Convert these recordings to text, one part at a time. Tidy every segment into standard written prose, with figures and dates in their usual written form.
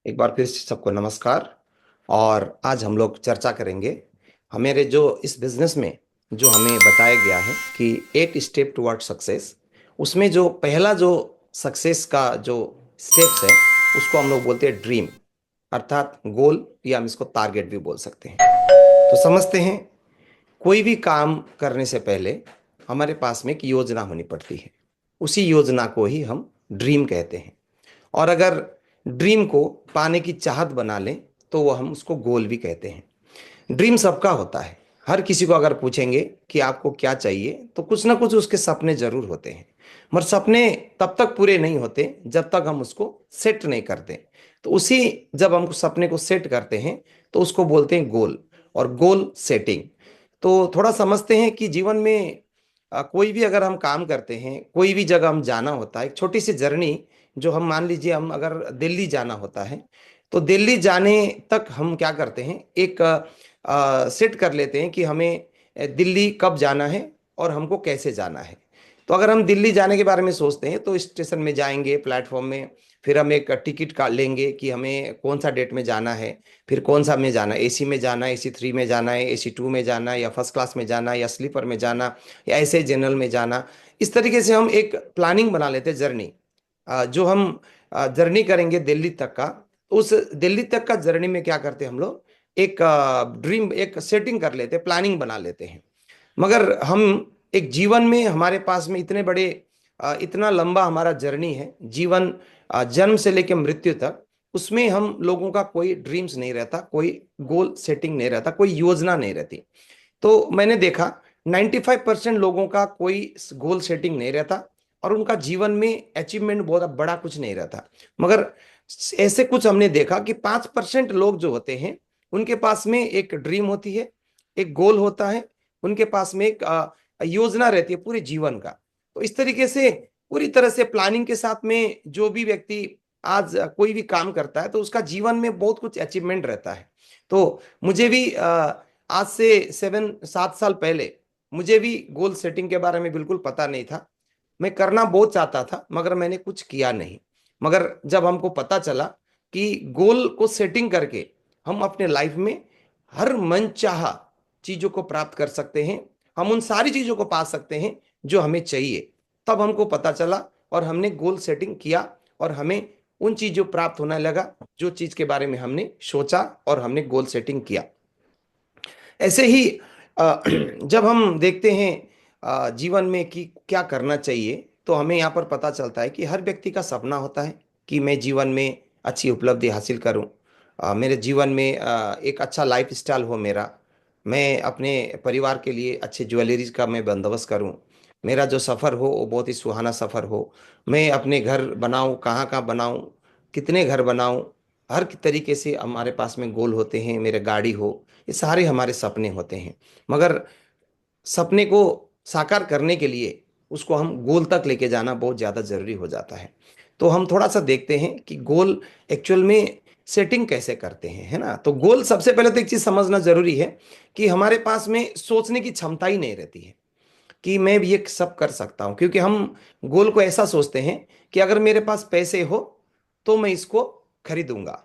एक बार फिर से सबको नमस्कार। और आज हम लोग चर्चा करेंगे हमारे जो इस बिजनेस में जो हमें बताया गया है कि 8 स्टेप टुवर्ड सक्सेस। उसमें जो पहला जो सक्सेस का जो स्टेप्स है उसको हम लोग बोलते हैं ड्रीम, अर्थात गोल, या हम इसको टारगेट भी बोल सकते हैं। तो समझते हैं, कोई भी काम करने से पहले हमारे पास में एक योजना होनी पड़ती है। उसी योजना को ही हम ड्रीम कहते हैं। और अगर ड्रीम को पाने की चाहत बना लें तो वो हम उसको गोल भी कहते हैं। ड्रीम सबका होता है। हर किसी को अगर पूछेंगे कि आपको क्या चाहिए तो कुछ ना कुछ उसके सपने जरूर होते हैं। मगर सपने तब तक पूरे नहीं होते जब तक हम उसको सेट नहीं करते। तो उसी जब हम सपने को सेट करते हैं तो उसको बोलते हैं गोल और गोल सेटिंग। तो थोड़ा समझते हैं कि जीवन में कोई भी अगर हम काम करते हैं, कोई भी जगह हम जाना होता है, एक छोटी सी जर्नी, जो हम मान लीजिए हम अगर दिल्ली जाना होता है तो दिल्ली जाने तक हम क्या करते हैं, एक सेट कर लेते हैं कि हमें दिल्ली कब जाना है और हमको कैसे जाना है। तो अगर हम दिल्ली जाने के बारे में सोचते हैं तो स्टेशन में जाएंगे, प्लेटफॉर्म में, फिर हम एक टिकट का लेंगे कि हमें कौन सा डेट में जाना है, फिर कौन सा में जाना है, एसी में जाना है, एसी 3 में जाना है, एसी 2 में जाना है, या फर्स्ट क्लास में जाना है, या स्लीपर में जाना, या ऐसे जनरल में जाना। इस तरीके से हम एक प्लानिंग बना लेते हैं जर्नी। जो हम जर्नी करेंगे दिल्ली तक का, उस दिल्ली तक का जर्नी में क्या करते हैं हम लोग, एक ड्रीम, एक सेटिंग कर लेते हैं, प्लानिंग बना लेते हैं। मगर हम एक जीवन में हमारे पास में इतने बड़े इतना लंबा हमारा जर्नी है जीवन, जन्म से लेकर मृत्यु तक, उसमें हम लोगों का कोई ड्रीम्स नहीं रहता, कोई गोल सेटिंग नहीं रहता, कोई योजना नहीं रहती। तो मैंने देखा 95% लोगों का कोई गोल सेटिंग नहीं रहता और उनका जीवन में अचीवमेंट बहुत बड़ा कुछ नहीं रहता। मगर ऐसे कुछ हमने देखा कि 5% लोग जो होते हैं उनके पास में एक ड्रीम होती है, एक गोल होता है, उनके पास में एक योजना रहती है पूरे जीवन का। तो इस तरीके से पूरी तरह से प्लानिंग के साथ में जो भी व्यक्ति आज कोई भी काम करता है तो उसका जीवन में बहुत कुछ अचीवमेंट रहता है। तो मुझे भी आज से 7 साल पहले मुझे भी गोल सेटिंग के बारे में बिल्कुल पता नहीं था। मैं करना बहुत चाहता था मगर मैंने कुछ किया नहीं। मगर जब हमको पता चला कि गोल को सेटिंग करके हम अपने लाइफ में हर मनचाहा चीजों को प्राप्त कर सकते हैं, हम उन सारी चीजों को पा सकते हैं जो हमें चाहिए, तब हमको पता चला और हमने गोल सेटिंग किया और हमें उन चीजों प्राप्त होने लगा जो चीज के बारे में हमने सोचा और हमने गोल सेटिंग किया। ऐसे ही जब हम देखते हैं जीवन में कि क्या करना चाहिए तो हमें यहाँ पर पता चलता है कि हर व्यक्ति का सपना होता है कि मैं जीवन में अच्छी उपलब्धि हासिल करूं, मेरे जीवन में एक अच्छा लाइफ स्टाइल हो मेरा, मैं अपने परिवार के लिए अच्छे ज्वेलरीज का मैं बंदोबस्त करूं, मेरा जो सफ़र हो वो बहुत ही सुहाना सफ़र हो, मैं अपने घर बनाऊं, कहाँ कहाँ बनाऊं, कितने घर बनाऊं, हर तरीके से हमारे पास में गोल होते हैं, मेरे गाड़ी हो। ये सारे हमारे सपने होते हैं। मगर सपने को साकार करने के लिए उसको हम गोल तक लेके जाना बहुत ज़्यादा ज़रूरी हो जाता है। तो हम थोड़ा सा देखते हैं कि गोल एक्चुअल में सेटिंग कैसे करते हैं, है ना। तो गोल, सबसे पहले तो एक चीज़ समझना ज़रूरी है कि हमारे पास में सोचने की क्षमता ही नहीं रहती है कि मैं भी ये सब कर सकता हूँ, क्योंकि हम गोल को ऐसा सोचते हैं कि अगर मेरे पास पैसे हो तो मैं इसको खरीदूंगा।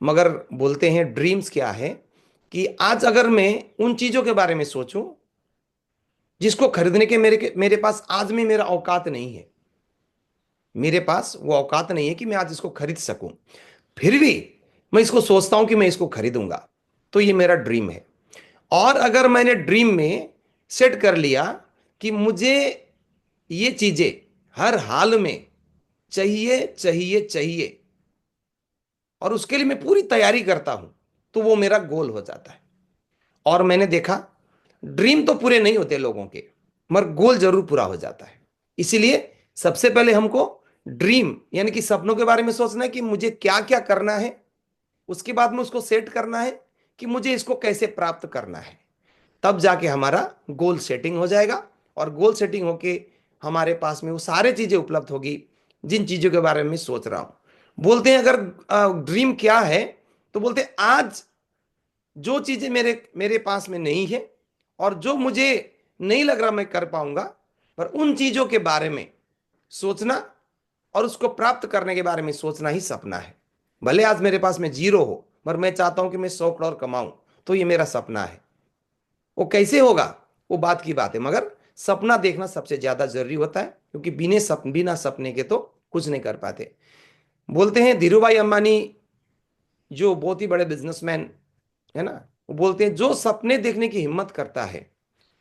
मगर बोलते हैं ड्रीम्स क्या है कि आज अगर मैं उन चीजों के बारे में सोचूं जिसको खरीदने के मेरे मेरे पास आज में मेरा औकात नहीं है, मेरे पास वो औकात नहीं है कि मैं आज इसको खरीद सकूं, फिर भी मैं इसको सोचता हूं कि मैं इसको खरीदूंगा, तो ये मेरा ड्रीम है। और अगर मैंने ड्रीम में सेट कर लिया कि मुझे ये चीजें हर हाल में चाहिए चाहिए चाहिए और उसके लिए मैं पूरी तैयारी करता हूं, तो वो मेरा गोल हो जाता है। और मैंने देखा ड्रीम तो पूरे नहीं होते लोगों के, मगर गोल जरूर पूरा हो जाता है। इसीलिए सबसे पहले हमको ड्रीम यानी कि सपनों के बारे में सोचना है कि मुझे क्या क्या करना है, उसके बाद में उसको सेट करना है कि मुझे इसको कैसे प्राप्त करना है। तब जाके हमारा गोल सेटिंग हो जाएगा और गोल सेटिंग होके हमारे पास में वो सारे चीजें उपलब्ध होगी जिन चीजों के बारे में सोच रहा हूं। बोलते हैं अगर ड्रीम क्या है, तो बोलते हैं आज जो चीजें मेरे मेरे पास में नहीं है और जो मुझे नहीं लग रहा मैं कर पाऊंगा, पर उन चीजों के बारे में सोचना और उसको प्राप्त करने के बारे में सोचना ही सपना है। भले आज मेरे पास में जीरो हो, पर मैं चाहता हूं कि मैं 100 करोड़ कमाऊं, तो ये मेरा सपना है। वो कैसे होगा, वो बात की बात है, मगर सपना देखना सबसे ज्यादा जरूरी होता है, क्योंकि बिना सपने के तो कुछ नहीं कर पाते। बोलते हैं धीरू भाई अंबानी, जो बहुत ही बड़े बिजनेसमैन है ना, वो बोलते हैं जो सपने देखने की हिम्मत करता है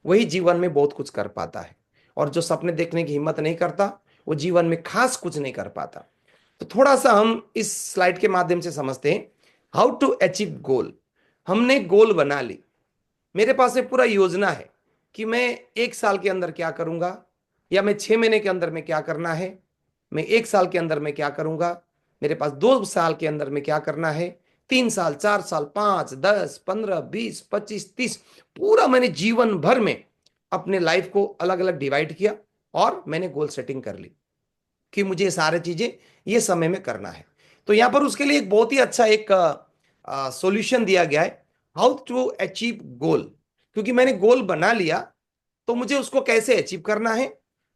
वही जीवन में बहुत कुछ कर पाता है, और जो सपने देखने की हिम्मत नहीं करता वो जीवन में खास कुछ नहीं कर पाता। तो थोड़ा सा हम इस स्लाइड के माध्यम से समझते हैं हाउ टू अचीव गोल। हमने गोल बना ली, मेरे पास एक पूरा योजना है कि मैं 1 साल के अंदर क्या करूंगा, या मैं 6 महीने के अंदर में क्या करना है, मैं 1 साल के अंदर में क्या करूंगा, मेरे पास 2 साल के अंदर में क्या करना है, 3 साल, 4 साल, 5, 10, 15, 20, 25, 30, पूरा मैंने जीवन भर में अपने लाइफ को अलग अलग डिवाइड किया, और मैंने गोल सेटिंग कर ली कि मुझे ये सारे चीजें ये समय में करना है। तो यहां पर उसके लिए एक बहुत ही अच्छा एक सॉल्यूशन दिया गया है, हाउ टू अचीव गोल। क्योंकि मैंने गोल बना लिया, तो मुझे उसको कैसे अचीव करना है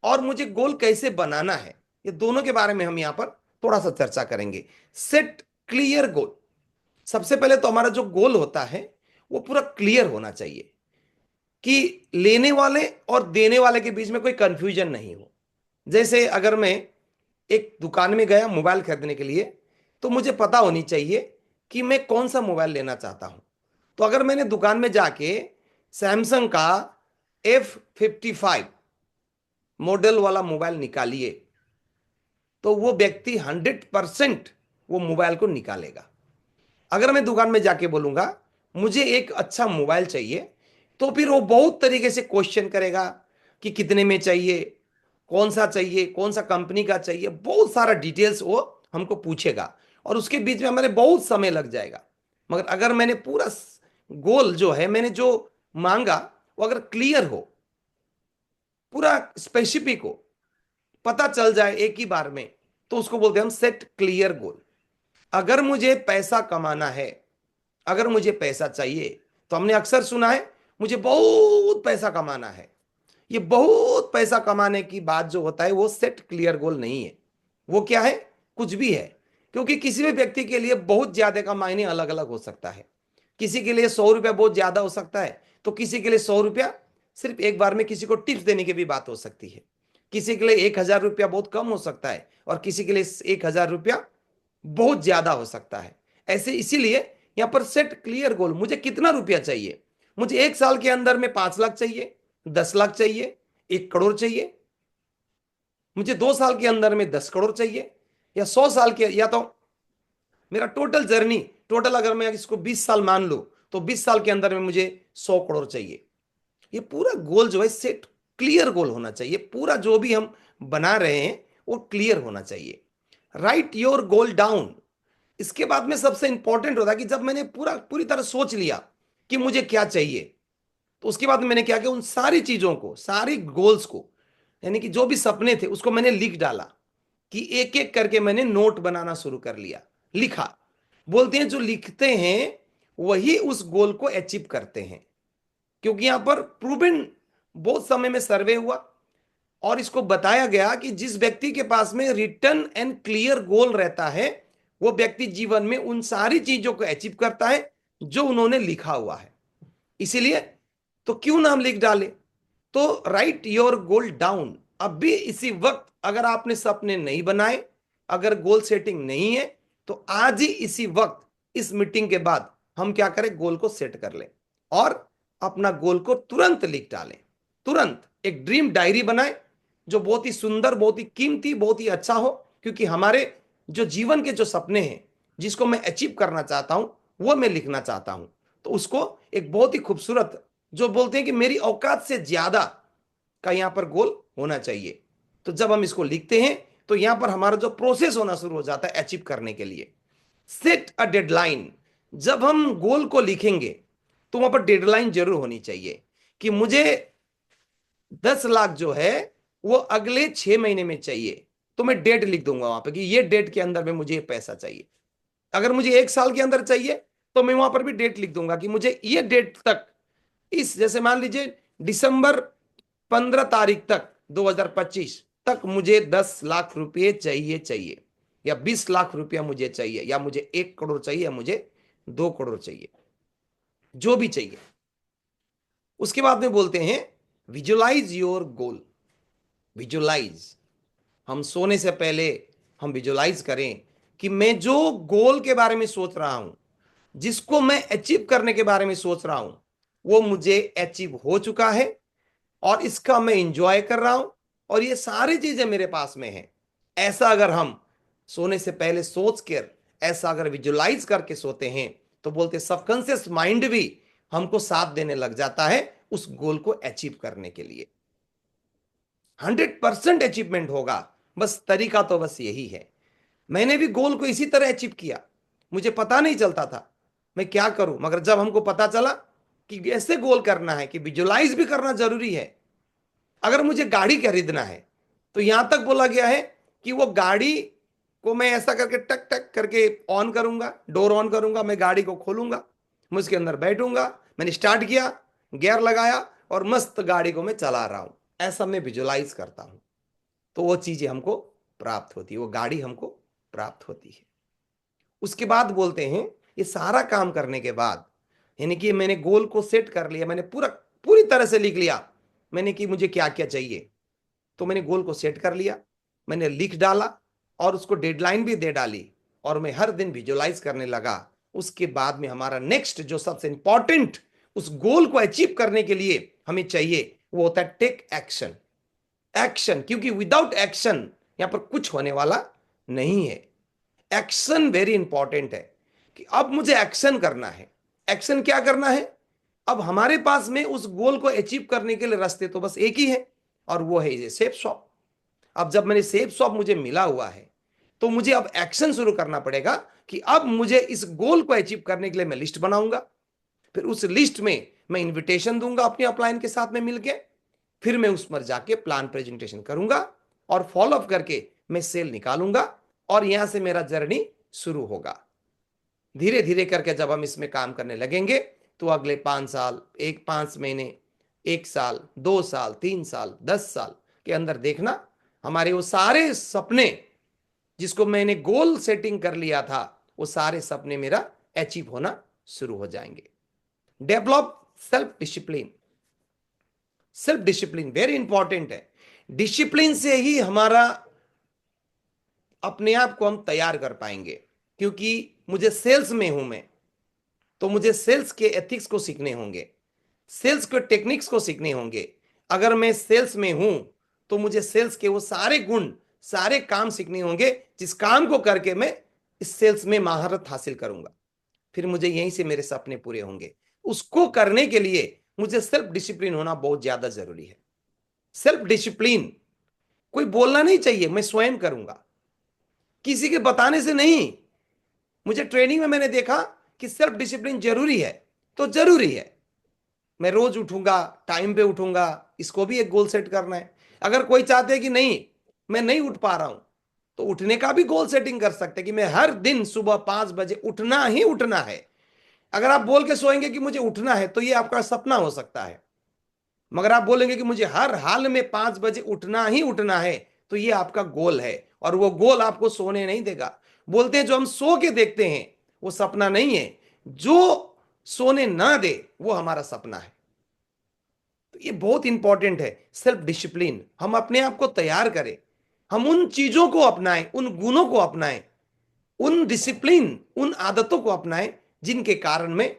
और मुझे गोल कैसे बनाना है, ये दोनों के बारे में हम यहां पर थोड़ा सा चर्चा करेंगे। Set clear goal. सबसे पहले तो हमारा जो गोल होता है वो पूरा क्लियर होना चाहिए, कि लेने वाले और देने वाले के बीच में कोई कंफ्यूजन नहीं हो। जैसे अगर मैं एक दुकान में गया मोबाइल खरीदने के लिए, तो मुझे पता होनी चाहिए कि मैं कौन सा मोबाइल लेना चाहता हूं। तो अगर मैंने दुकान में जाके सैमसंग का F55 मॉडल वाला मोबाइल निकालिए, तो वो व्यक्ति 100% वो मोबाइल को निकालेगा। अगर मैं दुकान में जाके बोलूंगा मुझे एक अच्छा मोबाइल चाहिए, तो फिर वो बहुत तरीके से क्वेश्चन करेगा कि कितने में चाहिए, चाहिए, कौन सा कंपनी का चाहिए, बहुत सारा डिटेल्स वो हमको पूछेगा, और उसके बीच में हमारे बहुत समय लग जाएगा। मगर अगर मैंने पूरा गोल जो है, मैंने जो मांगा, वो अगर क्लियर हो, पूरा स्पेसिफिक हो, पता चल जाए एक ही बार में, तो उसको बोलते हैं हम सेट क्लियर गोल। अगर मुझे पैसा कमाना है, अगर मुझे पैसा चाहिए, तो हमने अक्सर सुना है मुझे बहुत पैसा कमाना है। ये बहुत पैसा कमाने की बात जो होता है वो सेट क्लियर गोल नहीं है। वो क्या है, कुछ भी है। क्योंकि किसी भी व्यक्ति के लिए बहुत ज्यादा का मायने अलग अलग हो सकता है। किसी के लिए 100 रुपया बहुत ज्यादा हो सकता है, तो किसी के लिए 100 रुपया सिर्फ एक बार में किसी को टिप्स देने की भी बात हो सकती है। किसी के लिए 1,000 रुपया बहुत कम हो सकता है, और किसी के लिए 1,000 रुपया बहुत ज्यादा हो सकता है। ऐसे इसीलिए यहां पर सेट क्लियर गोल, मुझे कितना रुपया चाहिए, मुझे 1 साल के अंदर में 5 लाख चाहिए, 10 लाख चाहिए, 1 करोड़ चाहिए, मुझे 2 साल के अंदर में 10 करोड़ चाहिए, या 100 साल के, या तो मेरा टोटल जर्नी, टोटल अगर मैं इसको 20 साल मान लूं, तो 20 साल के अंदर में मुझे 100 करोड़ चाहिए। ये पूरा गोल जो है सेट क्लियर गोल होना चाहिए। पूरा जो भी हम बना रहे हैं वो क्लियर होना चाहिए। Right your goal down. इसके बाद में सबसे इंपॉर्टेंट होता है कि जब मैंने पूरी तरह सोच लिया कि मुझे क्या चाहिए, तो उसके बाद मैंने क्या किया, उन सारी चीजों को, सारी गोल्स को, यानी कि जो भी सपने थे उसको मैंने लिख डाला, कि एक एक करके मैंने नोट बनाना शुरू कर लिया, लिखा। बोलते हैं जो लिखते हैं वही उस गोल को अचीव करते हैं। क्योंकि यहां पर प्रूवन, बहुत समय में सर्वे हुआ और इसको बताया गया कि जिस व्यक्ति के पास में रिटन एंड क्लियर गोल रहता है, वो व्यक्ति जीवन में उन सारी चीजों को अचीव करता है जो उन्होंने लिखा हुआ है। इसीलिए तो क्यों नाम लिख डाले। तो राइट योर गोल डाउन। अब भी इसी वक्त अगर आपने सपने नहीं बनाए, अगर गोल सेटिंग नहीं है, तो आज ही इसी वक्त इस मीटिंग के बाद हम क्या करें, गोल को सेट कर लें और अपना गोल को तुरंत लिख डालें। तुरंत एक ड्रीम डायरी बनाएं, जो बहुत ही सुंदर, बहुत ही कीमती, बहुत ही अच्छा हो। क्योंकि हमारे जो जीवन के जो सपने हैं, जिसको मैं अचीव करना चाहता हूं, वो मैं लिखना चाहता हूं, तो उसको एक बहुत ही खूबसूरत, जो बोलते हैं कि मेरी औकात से ज्यादा का यहां पर गोल होना चाहिए। तो जब हम इसको लिखते हैं, तो यहां पर हमारा जो प्रोसेस होना शुरू हो जाता है अचीव करने के लिए। Set a deadline. जब हम गोल को लिखेंगे, तो वहां पर डेडलाइन जरूर होनी चाहिए, कि मुझे 10 लाख जो है वो अगले 6 महीने में चाहिए, तो मैं डेट लिख दूंगा वहां पर कि ये डेट के अंदर में मुझे ये पैसा चाहिए। अगर मुझे 1 साल के अंदर चाहिए, तो मैं वहां पर भी डेट लिख दूंगा कि मुझे ये डेट तक, इस जैसे मान लीजिए दिसंबर 15 तारीख तक 2025 तक मुझे 10 लाख रुपए चाहिए चाहिए। या 20 लाख रुपया मुझे चाहिए, या मुझे 1 करोड़ चाहिए, या मुझे 2 करोड़ चाहिए, जो भी चाहिए। उसके बाद में बोलते हैं विजुलाइज योर गोल। विजुलाइज, हम सोने से पहले हम विजुलाइज करें कि मैं जो गोल के बारे में सोच रहा हूं, जिसको मैं अचीव करने के बारे में सोच रहा हूं, वो मुझे अचीव हो चुका है और इसका मैं इंजॉय कर रहा हूं और ये सारी चीजें मेरे पास में है। ऐसा अगर हम सोने से पहले सोच कर, ऐसा अगर विजुलाइज करके सोते हैं, तो बोलते सबकॉन्शियस माइंड भी हमको साथ देने लग जाता है उस गोल को अचीव करने के लिए। 100% अचीवमेंट होगा। बस तरीका तो बस यही है। मैंने भी गोल को इसी तरह अचीव किया। मुझे पता नहीं चलता था मैं क्या करूं, मगर जब हमको पता चला कि ऐसे गोल करना है, कि विजुलाइज भी करना जरूरी है। अगर मुझे गाड़ी खरीदना है तो यहां तक बोला गया है कि वो गाड़ी को मैं ऐसा करके टक टक करके ऑन करूंगा, डोर ऑन करूंगा, मैं गाड़ी को खोलूंगा, मैं उसके अंदर बैठूंगा, मैंने स्टार्ट किया, गियर लगाया और मस्त गाड़ी को मैं चला रहा हूं। ऐसा मैं विजुलाइज करता हूं तो वो चीजें हमको प्राप्त होती है, वो गाड़ी हमको प्राप्त होती है। उसके बाद बोलते हैं ये सारा काम करने के बाद, यानी कि मैंने गोल को सेट कर लिया, मैंने पूरी तरह से लिख लिया मैंने कि मुझे क्या क्या चाहिए, तो मैंने गोल को सेट कर लिया, मैंने लिख डाला और उसको डेडलाइन भी दे डाली और मैं हर दिन विजुलाइज करने लगा। उसके बाद में हमारा नेक्स्ट जो सबसे इंपॉर्टेंट उस गोल को अचीव करने के लिए हमें चाहिए, वो होता है टेक एक्शन। एक्शन, क्योंकि विदाउट एक्शन यहां पर कुछ होने वाला नहीं है। एक्शन वेरी इंपॉर्टेंट है कि अब मुझे एक्शन करना है। एक्शन क्या करना है? अब हमारे पास में उस गोल को अचीव करने के लिए रास्ते तो बस एक ही है, और वो है ये सेफ शॉप। अब जब मैंने सेफ शॉप मुझे मिला हुआ है, तो मुझे अब एक्शन शुरू करना पड़ेगा कि अब मुझे इस गोल को अचीव करने के लिए मैं लिस्ट बनाऊंगा। फिर उस लिस्ट में मैं इनविटेशन दूंगा अपने अपलाइन के साथ में मिलके, फिर मैं उस पर जाके प्लान प्रेजेंटेशन करूंगा और फॉलो अप करके मैं सेल निकालूंगा और यहां से मेरा जर्नी शुरू होगा। धीरे धीरे करके जब हम इसमें काम करने लगेंगे, तो अगले 5 साल, 5 महीने, 1 साल, 2 साल, 3 साल, 10 साल के अंदर देखना हमारे वो सारे सपने जिसको मैंने गोल सेटिंग कर लिया था, वो सारे सपने मेरा अचीव होना शुरू हो जाएंगे। Develop self discipline. Self discipline very important है। डिसिप्लिन से ही हमारा अपने आप को हम तैयार कर पाएंगे, क्योंकि मुझे सेल्स में हूं मैं, तो मुझे सेल्स के एथिक्स को सीखने होंगे, सेल्स के टेक्निक्स को सीखने होंगे। अगर मैं सेल्स में हूं तो मुझे सेल्स के वो सारे गुण, सारे काम सीखने होंगे जिस काम को करके मैं इस सेल्स में महारत हासिल करूंगा। फिर मुझे यहीं से मेरे सपने पूरे होंगे। उसको करने के लिए मुझे सेल्फ डिसिप्लिन होना बहुत ज्यादा जरूरी है। सेल्फ डिसिप्लिन कोई बोलना नहीं चाहिए, मैं स्वयं करूंगा, किसी के बताने से नहीं। मुझे ट्रेनिंग में मैंने देखा कि सेल्फ डिसिप्लिन जरूरी है, तो जरूरी है। मैं रोज उठूंगा, टाइम पे उठूंगा, इसको भी एक गोल सेट करना है। अगर कोई चाहते हैं कि नहीं मैं नहीं उठ पा रहा हूं, तो उठने का भी गोल सेटिंग कर सकते हैं कि मैं हर दिन सुबह 5 बजे उठना ही उठना है। अगर आप बोल के सोएंगे कि मुझे उठना है, तो ये आपका सपना हो सकता है। मगर आप बोलेंगे कि मुझे हर हाल में 5 बजे उठना ही उठना है, तो ये आपका गोल है, और वो गोल आपको सोने नहीं देगा। बोलते हैं जो हम सो के देखते हैं वो सपना नहीं है, जो सोने ना दे वो हमारा सपना है। तो ये बहुत इंपॉर्टेंट है। सेल्फ डिसिप्लिन, हम अपने आप को तैयार करें, हम उन चीजों को अपनाएं, उन गुणों को अपनाएं, उन डिसिप्लिन, उन आदतों को अपनाएं जिनके कारण मैं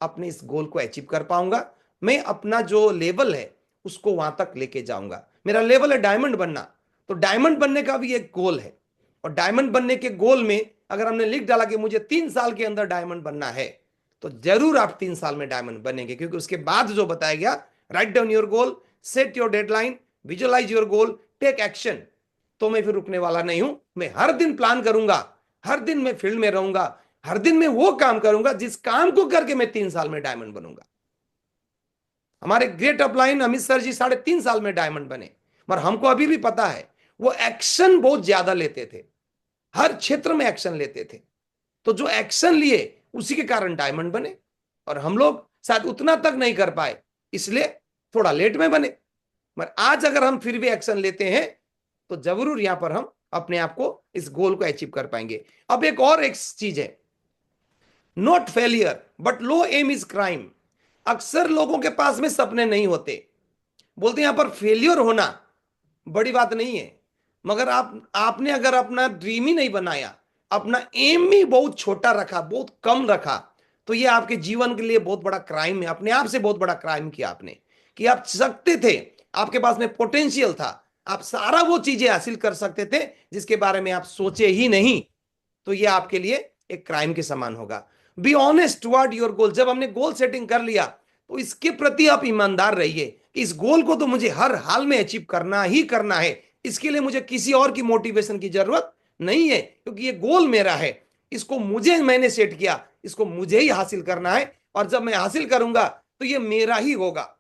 अपने इस गोल को अचीव कर पाऊंगा। मैं अपना जो लेवल है उसको वहां तक लेके जाऊंगा। मेरा लेवल है डायमंड बनना, तो डायमंड बनने का भी एक गोल है। और डायमंड बनने के गोल में अगर हमने लिख डाला कि मुझे 3 साल के अंदर डायमंड बनना है, तो जरूर आप 3 साल में डायमंड बनेंगे, क्योंकि उसके बाद जो बताया गया, write down your goal, set your deadline, visualise your goal, take action. तो मैं फिर रुकने वाला नहीं हूं। मैं हर दिन प्लान करूंगा, हर दिन मैं फील्ड में रहूंगा, हर दिन मैं वो काम करूंगा जिस काम को करके मैं 3 साल में डायमंड बनूंगा। हमारे ग्रेट अपलाइन अमित सर जी 3.5 साल में डायमंड बने, पर हमको अभी भी पता है वो एक्शन बहुत ज्यादा लेते थे, हर क्षेत्र में एक्शन लेते थे। तो जो एक्शन लिए उसी के कारण डायमंड बने, और हम लोग शायद उतना तक नहीं कर पाए, इसलिए थोड़ा लेट में बने। मगर आज अगर हम फिर भी एक्शन लेते हैं तो जरूर यहां पर हम अपने आप को इस गोल को अचीव कर पाएंगे। अब एक चीज है, not failure but low aim is crime. अक्सर लोगों के पास में सपने नहीं होते, बोलते हैं यहां पर फेलियर होना बड़ी बात नहीं है, मगर आपने अगर अपना ड्रीम ही नहीं बनाया, अपना एम ही बहुत छोटा रखा, बहुत कम रखा, तो ये आपके जीवन के लिए बहुत बड़ा क्राइम है। अपने आप से बहुत बड़ा क्राइम किया आपने, कि आप सकते थे, आपके पास में पोटेंशियल था, आप सारा वो चीजें हासिल कर सकते थे जिसके बारे में आप सोचे ही नहीं, तो ये आपके लिए एक क्राइम के समान होगा। Be honest toward your goal. जब हमने गोल सेटिंग कर लिया तो इसके प्रति आप ईमानदार रहिए कि इस गोल को तो मुझे हर हाल में अचीव करना ही करना है, इसके लिए मुझे किसी और की मोटिवेशन की जरूरत नहीं है, क्योंकि ये गोल मेरा है, इसको मैंने सेट किया, इसको मुझे ही हासिल करना है, और जब मैं हासिल करूंगा तो ये मेरा ही होगा,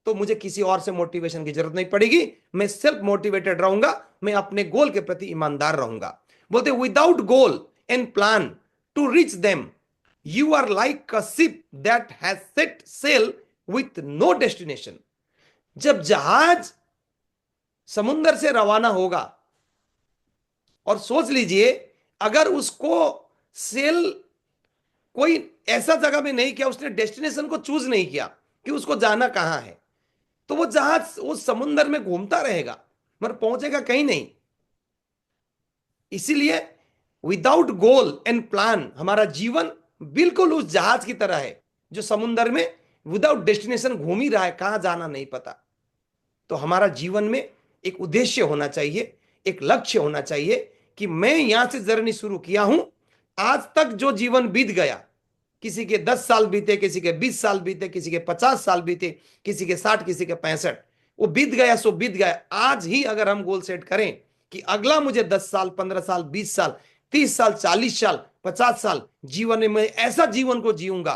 तो मुझे किसी और से मोटिवेशन की जरूरत नहीं पड़ेगी, मैं सेल्फ मोटिवेटेड रहूंगा, मैं अपने गोल के प्रति ईमानदार रहूंगा। बोलते without goal and plan to reach them you are like a ship that has set sail with no destination. जब जहाज समुद्र से रवाना होगा, और सोच लीजिए अगर उसको सेल कोई ऐसा जगह में नहीं किया, उसने डेस्टिनेशन को चूज नहीं किया कि उसको जाना कहां है, तो वो जहाज उस समुद्र में घूमता रहेगा मगर पहुंचेगा कहीं नहीं। इसीलिए विदाउट गोल एंड प्लान हमारा जीवन बिल्कुल उस जहाज की तरह है जो समुद्र में विदाउट डेस्टिनेशन घूम ही रहा है, कहां जाना नहीं पता। तो हमारा जीवन में एक उद्देश्य होना चाहिए, एक लक्ष्य होना चाहिए कि मैं यहां से जर्नी शुरू किया हूं, आज तक जो जीवन बीत गया, किसी के 10 साल बीते, किसी के 20 साल बीते, किसी के 50 साल बीते, किसी के 60, किसी के 65, वो बीत गया सो बीत गया। आज ही अगर हम गोल सेट करें कि अगला मुझे 10 साल, 15 साल, 20 साल, 30 साल, 40 साल, 50 साल जीवन में मैं ऐसा जीवन को जीऊंगा,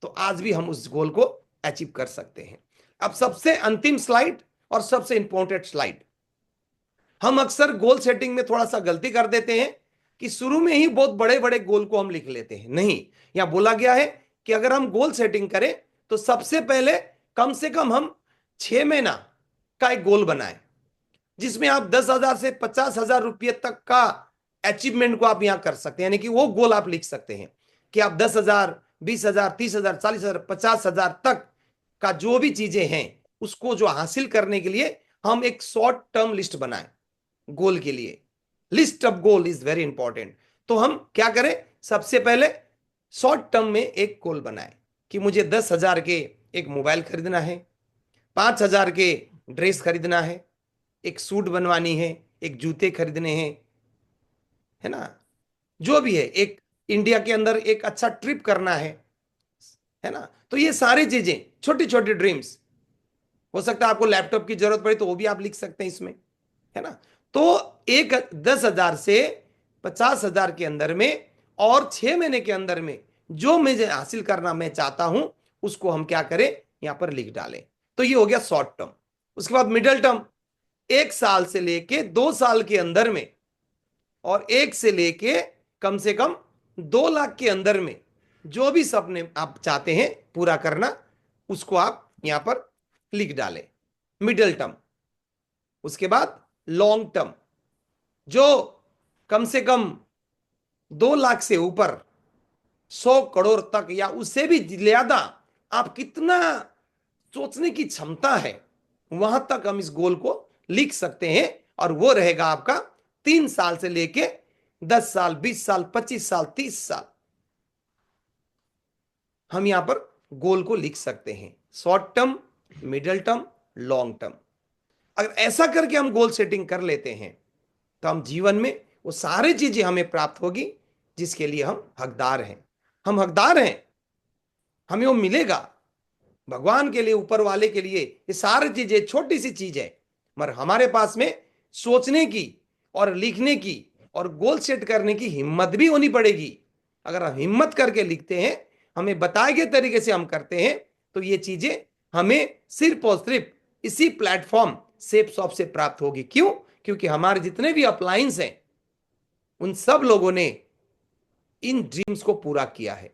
तो आज भी हम उस गोल को अचीव कर सकते हैं। अब सबसे अंतिम स्लाइड और सबसे इंपॉर्टेंट स्लाइड, हम अक्सर गोल सेटिंग में थोड़ा सा गलती कर देते हैं कि शुरू में ही बहुत बड़े बड़े गोल को हम लिख लेते हैं। नहीं, यहां बोला गया है कि अगर हम गोल सेटिंग करें तो सबसे पहले कम से कम हम 6 महीना का एक गोल बनाएं, जिसमें आप 10,000 से 50,000 रुपये तक का अचीवमेंट को आप यहां कर सकते हैं। यानी कि वो गोल आप लिख सकते हैं कि आप 10,000, 20,000, 30,000, 40,000, 50,000 तक का जो भी चीजें हैं उसको जो हासिल करने के लिए हम एक शॉर्ट टर्म लिस्ट बनाएं गोल के लिए। List of goal is very important. तो हम क्या करें, सबसे पहले शॉर्ट टर्म में एक गोल बनाएं कि मुझे 10,000 के एक मोबाइल खरीदना है, 5,000 के ड्रेस खरीदना है, एक सूट बनवानी है, एक जूते खरीदने हैं, है ना, जो भी है, एक इंडिया के अंदर एक अच्छा ट्रिप करना है ना। तो ये सारी चीजें छोटी छोटी ड्रीम्स, हो सकता है आपको लैपटॉप की जरूरत पड़े तो वो भी आप लिख सकते हैं इसमें, है ना। तो एक 10,000 से 50,000 के अंदर में और 6 महीने के अंदर में जो मुझे हासिल करना मैं चाहता हूं उसको हम क्या करें, यहां पर लिख डालें। तो ये हो गया शॉर्ट टर्म। उसके बाद मिडिल टर्म, 1 साल से लेके 2 साल के अंदर में, और 1 से लेके कम से कम 2 लाख के अंदर में जो भी सपने आप चाहते हैं पूरा करना, उसको आप यहां पर लिख डालें, मिडिल टर्म। उसके बाद लॉन्ग टर्म, जो कम से कम 2 लाख से ऊपर 100 करोड़ तक या उससे भी ज्यादा आप कितना सोचने की क्षमता है, वहां तक हम इस गोल को लिख सकते हैं। और वो रहेगा आपका 3 साल से लेके 10 साल, 20 साल, 25 साल, 30 साल, हम यहां पर गोल को लिख सकते हैं, short term, middle term, long term. अगर ऐसा करके हम गोल सेटिंग कर लेते हैं तो हम जीवन में वो सारी चीजें हमें प्राप्त होगी जिसके लिए हम हकदार हैं। हम हकदार हैं, हमें वो मिलेगा। भगवान के लिए, ऊपर वाले के लिए ये सारी चीजें छोटी सी चीज है, मगर हमारे पास में सोचने की और लिखने की और गोल सेट करने की हिम्मत भी होनी पड़ेगी। अगर हम हिम्मत करके लिखते हैं, हमें बताए गए तरीके से हम करते हैं, तो ये चीजें हमें सिर्फ और सिर्फ इसी प्लेटफॉर्म सेप शॉप से प्राप्त होगी। क्यों? क्योंकि हमारे जितने भी अपलायंस हैं उन सब लोगों ने इन ड्रीम्स को पूरा किया है।